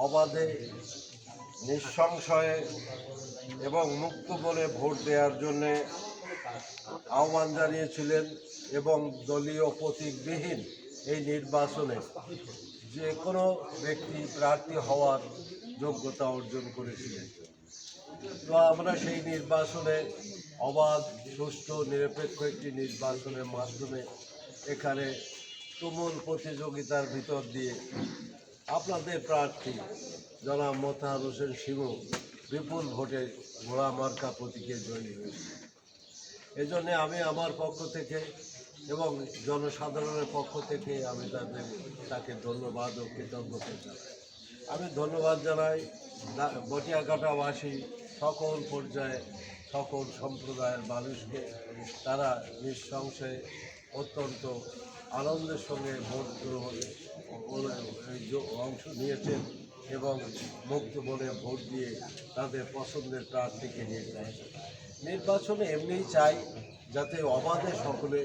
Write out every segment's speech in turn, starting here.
অবাধে নিঃসংশয়ে এবং মুক্ত মনে ভোট দেওয়ার জন্যে আহ্বান জানিয়েছিলেন এবং দলীয় প্রতীকবিহীন এই নির্বাচনে যে কোনো ব্যক্তি প্রার্থী হওয়ার যোগ্যতা অর্জন করেছিলেন। তো আমরা সেই নির্বাচনে অবাধ, সুষ্ঠু, নিরপেক্ষ একটি নির্বাচনের মাধ্যমে এখানে তুমুল প্রতিযোগিতার ভিতর দিয়ে আপনাদের প্রার্থী জনাব মোতাহার হোসেন শিমু বিপুল ভোটে ঘোড়া মার্কা প্রতীকে জয়ী হয়েছে। এজন্য আমি আমার পক্ষ থেকে এবং জনসাধারণের পক্ষ থেকে আমি তাকে ধন্যবাদ ও কৃতজ্ঞতা জানাই। আমি ধন্যবাদ জানাই বটিয়াকাটাবাসী সকল পর্যায়ে সকল সম্প্রদায়ের মানুষকে। তারা নিঃসংশয়ে অত্যন্ত আনন্দের সঙ্গে ভোট গ্রহণে অংশ নিয়েছেন এবং মুক্ত মনে ভোট দিয়ে তাদের পছন্দের প্রার্থীকে নির্বাচনে এমনিই চাই যাতে অবাধে সকলে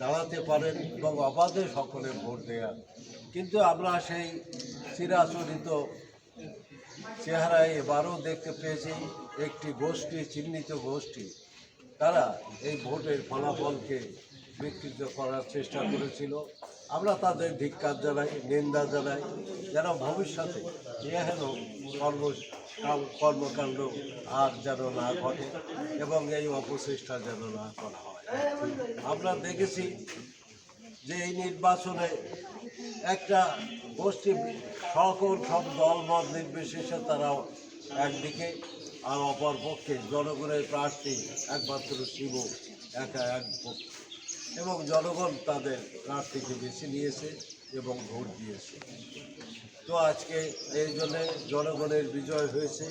দাঁড়াতে পারেন এবং অবাধে সকলে ভোট দেয়া। কিন্তু আমরা সেই চিরাচরিত চেহারায় এবারও দেখতে পেয়েছি একটি গোষ্ঠী, চিহ্নিত গোষ্ঠী, তারা এই ভোটের ফলাফলকে বিকৃত করার চেষ্টা করেছিল। আমরা তাদের ধিক্কার জানাই, নিন্দা জানাই, যেন ভবিষ্যতে এহেন কর্মকাণ্ড আর যেন না ঘটে এবং এই অপচেষ্টা যেন না করা হয়। আমরা দেখেছি যে এই নির্বাচনে একটা গোষ্ঠী সব দলমত নির্বিশেষে তারা একদিকে, আর অপর পক্ষে জনগণের প্রার্থী একমাত্র শিব একা এক পক্ষে, এবং জনগণ তাদের প্রার্থীকে বেছে নিয়েছে এবং ভোট দিয়েছে। তো আজকে এই জন্যে জনগণের বিজয় হয়েছে।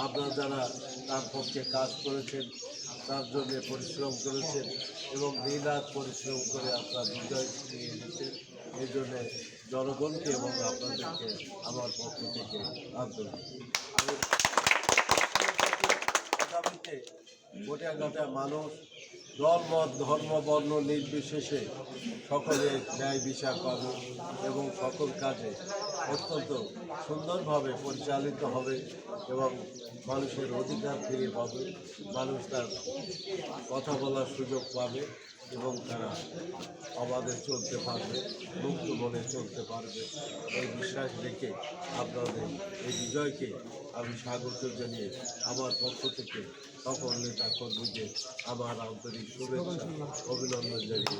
আপনারা যারা তার পক্ষে কাজ করেছেন, তার জন্য পরিশ্রম করেছেন এবং দিনরাত পরিশ্রম করে আপনার বিজয় নিয়ে এনেছেন। এই জন্যে জনগণকে এবং আপনাদেরকে আমার পক্ষ থেকে আন্তরিক। আগামীতে গোটা মানুষ দল মত ধর্ম বর্ণ নির্বিশেষে সকলে ন্যায় বিচার পাবে এবং সকল কাজে অত্যন্ত সুন্দরভাবে পরিচালিত হবে এবং মানুষের অধিকার ফিরে পাবে, মানুষ তার কথা বলার সুযোগ পাবে এবং তারা অবাধে চলতে পারবে, মুক্ত মনে চলতে পারবে। এই বিশ্বাস রেখে আপনাদের এই বিজয়কে আমি স্বাগত জানিয়ে আমার পক্ষ থেকে সকল নেতা কর্মীদের আমার আন্তরিক শুভেচ্ছা, অভিনন্দন জানিয়ে